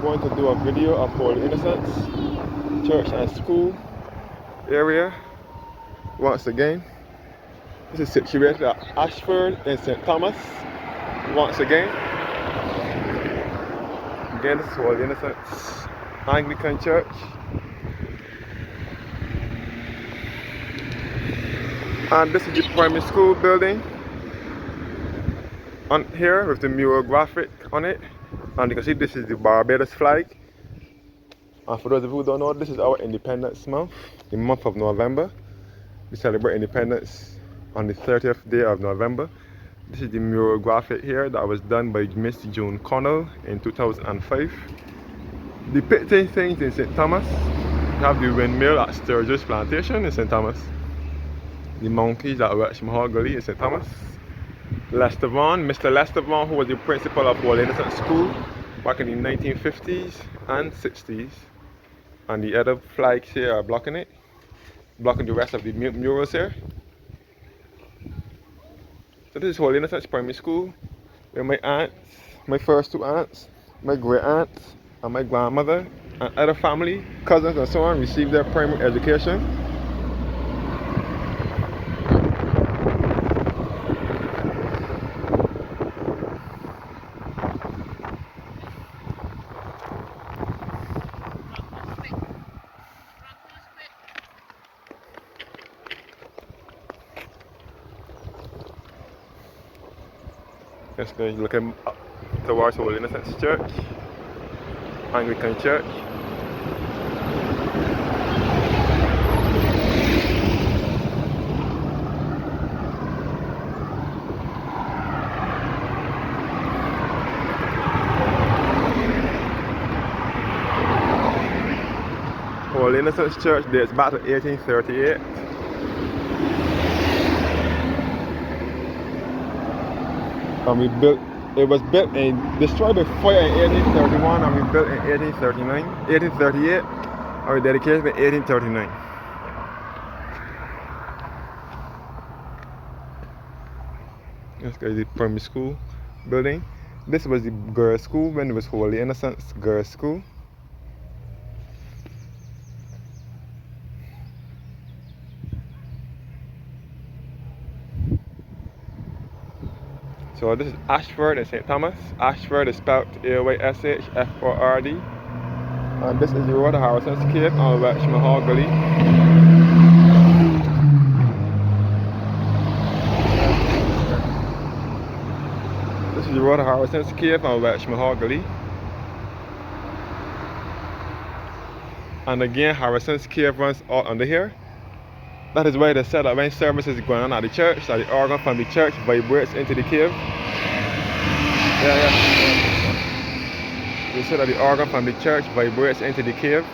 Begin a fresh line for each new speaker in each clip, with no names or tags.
going to do a video of Holy Innocents Church and School area once again. This is situated at Ayshford in St. Thomas once again. Again, this is Holy Innocents Anglican Church. And this is the primary school building on here with the mural graphic on it. And you can see this is the Barbados flag. And for those of you who don't know, this is our Independence Month, the month of November. We celebrate independence on the 30th day of November. This is the mural graphic here that was done by Miss June Connell in 2005. Depicting things in St. Thomas. We have the windmill at Sturgis Plantation in St. Thomas. The monkeys at Welsh Mahogany in St. Thomas. Lester Vaughan, Mr. Lester Vaughan, who was the principal of Holy Innocents School back in the 1950s and 60s. And the other flags here are blocking it, blocking the rest of the murals here. So this is Holy Innocents Primary School, where my aunts, my first two aunts, my great aunts, and my grandmother, and other family, cousins and so on received their primary education. Yes, guys, looking up towards Holy Innocents Church, Anglican Church. Holy Innocents Church dates back to 1838. And it was built and destroyed by fire in 1831 and rebuilt in 1838, and we dedicated in 1839. This is the primary school building. This was the girls' school when it was Holy Innocents Girls' School. So this is Ayshford in St. Thomas. Ayshford is spelled A-Y-S-H-F-O-R-D. And this is the road to Harrison's Cave on Welsh Mahogany. This is the road to Harrison's Cave on Welsh Mahogany. And again, Harrison's Cave runs out under here. That is why they said that when service is going on at the church, that the organ from the church vibrates into the cave. Yeah. They said that the organ from the church vibrates into the cave.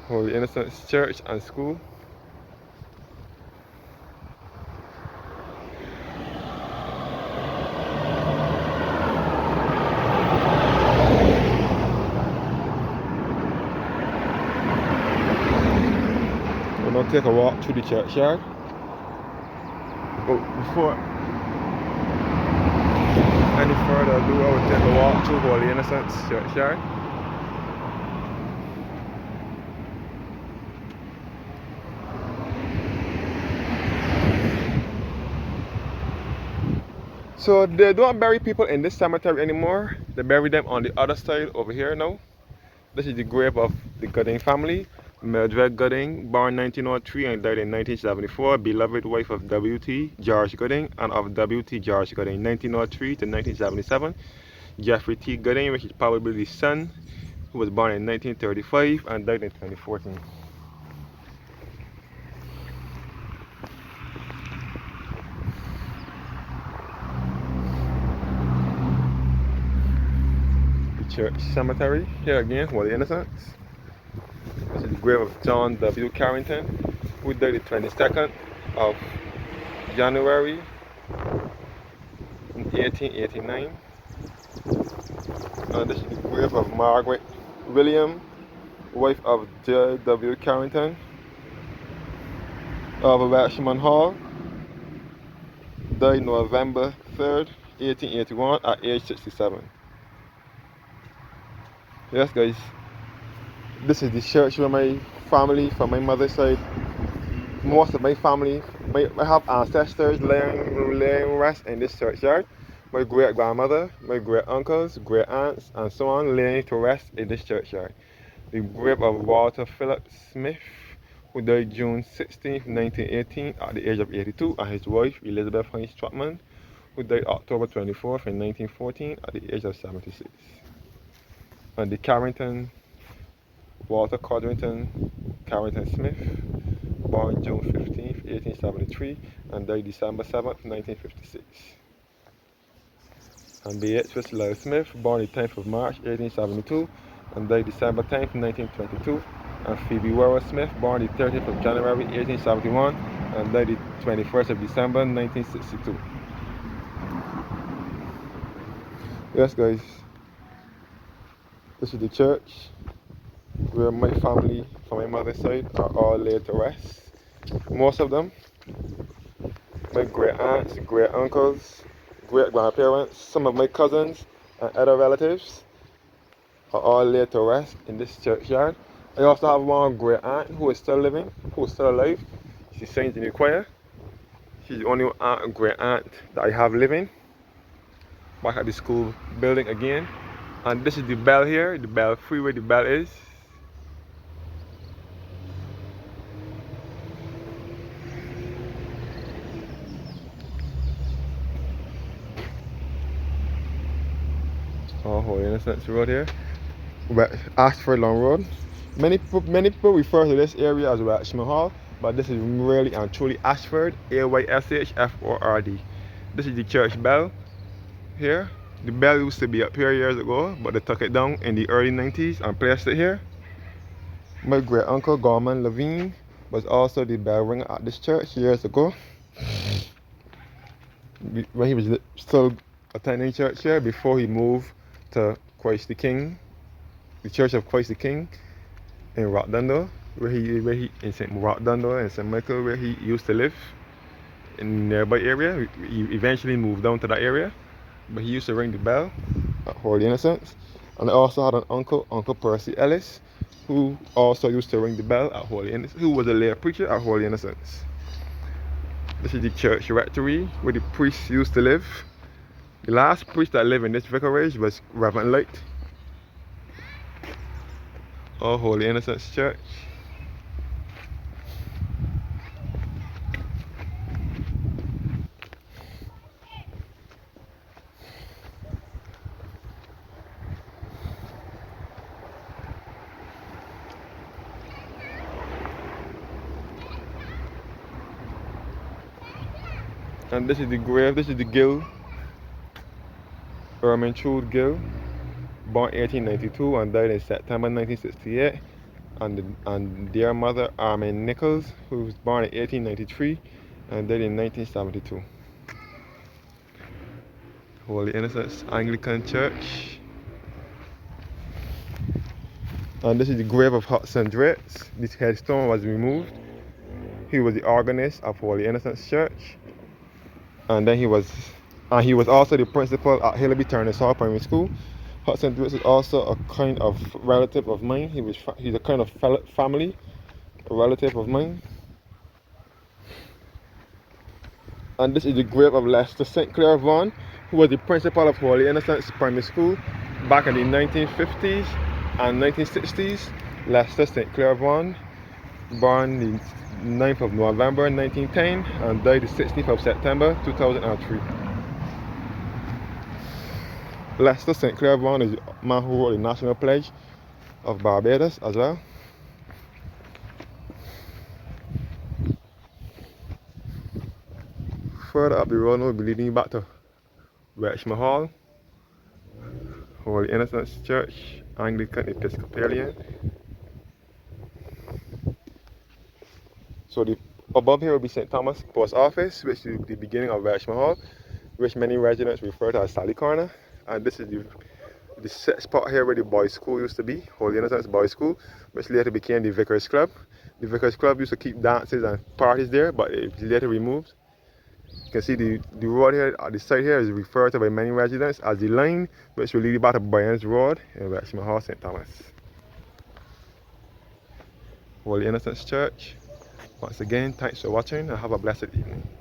Holy Innocents Church and School. We're going to take a walk through the churchyard. But before any further ado, I will take a walk through Holy Innocents churchyard. So they don't bury people in this cemetery anymore. They bury them on the other side over here now. This is the grave of the Gooding family. Mildred Gooding, born 1903 and died in 1974, beloved wife of W.T. George Gooding and of W.T. George Gooding, 1903 to 1977. Jeffrey T. Gooding, which is probably the son, who was born in 1935 and died in 2014. The church cemetery, here again, Holy Innocents. This is the grave of John W. Carrington, who died the 22nd of January in 1889. And this is the grave of Margaret William, wife of J. W. Carrington of Welshman Hall, died November 3rd, 1881 at age 67. Yes guys, this is the church where my family from my mother's side, most of my family, I have ancestors laying rest in this churchyard. My great grandmother, my great uncles, great aunts, and so on laying to rest in this churchyard. The grave of Walter Philip Smith, who died June 16, 1918 at the age of 82, and his wife Elizabeth Hines Chapman, who died October 24th in 1914 at the age of 76. And the Carrington, Walter Carrington Smith, born June 15th, 1873, and died December 7th, 1956. And Beatrice Lyle Smith, born the 10th of March, 1872, and died December 10th, 1922. And Phoebe Warren Smith, born the 30th of January, 1871, and died the 21st of December, 1962. Yes, guys, this is the church where my family from my mother's side are all laid to rest. Most of them, my great aunts, great uncles, great grandparents, some of my cousins, and other relatives are all laid to rest in this churchyard. I also have one great aunt who is still living, who is still alive. She sings in the choir. She's the only great aunt that I have living. Back at the school building again. And this is the bell here, the bell free where the bell is. Oh, Holy Innocents Road here. Ayshford Long Road. Many people refer to this area as Ayshford Hall, but this is really and truly Ayshford, Ayshford. This is the church bell here. The bell used to be up here years ago, but they took it down in the early 90s and placed it here. My great uncle Gorman Levine was also the bell ringer at this church years ago, when he was still attending church here before he moved to Christ the King, the Church of Christ the King in Rockdundle, where he in St. Rockdundle and St. Michael, where he used to live in nearby area. He eventually moved down to that area, but he used to ring the bell at Holy Innocents. And I also had an uncle, Uncle Percy Ellis, who also used to ring the bell at Holy Innocents, who was a lay preacher at Holy Innocents. This is the church rectory where the priests used to live. The last priest that lived in this vicarage was Reverend Light. All Holy Innocents Church. And this is the grave, this is the Gill, Ermintrude Gill, born 1892 and died in September 1968. And their mother, Armin Nichols, who was born in 1893 and died in 1972. Holy Innocents Anglican Church. And this is the grave of Hudson Dritz. This headstone was removed. He was the organist of Holy Innocents Church. And then he was also the principal at Hillaby Turner Hall Primary School. Hudson Dritz is also a kind of relative of mine. He's a kind of family, a relative of mine. And this is the grave of Lester St. Clair Vaughan, who was the principal of Holy Innocents Primary School back in the 1950s and 1960s. Lester St. Clair Vaughan, born the 9th of November 1910 and died the 16th of September 2003. Lester St. Clair Vaughan is the man who wrote the National Pledge of Barbados as well. Further up the road, we'll be leading you back to Ayshford Hall, Holy Innocents Church, Anglican Episcopalian. So above here will be St. Thomas Post Office, which is the beginning of Ayshford Hall, which many residents refer to as Sally Corner. And this is the set spot here where the boys' school used to be, Holy Innocents Boys' School, which later became the Vicar's Club. The Vicar's Club used to keep dances and parties there, but it was later removed. You can see the road here at the side here is referred to by many residents as the line which will lead back to Brian's Road in Wexham Hall, St. Thomas. Holy Innocents Church. Once again, thanks for watching and have a blessed evening.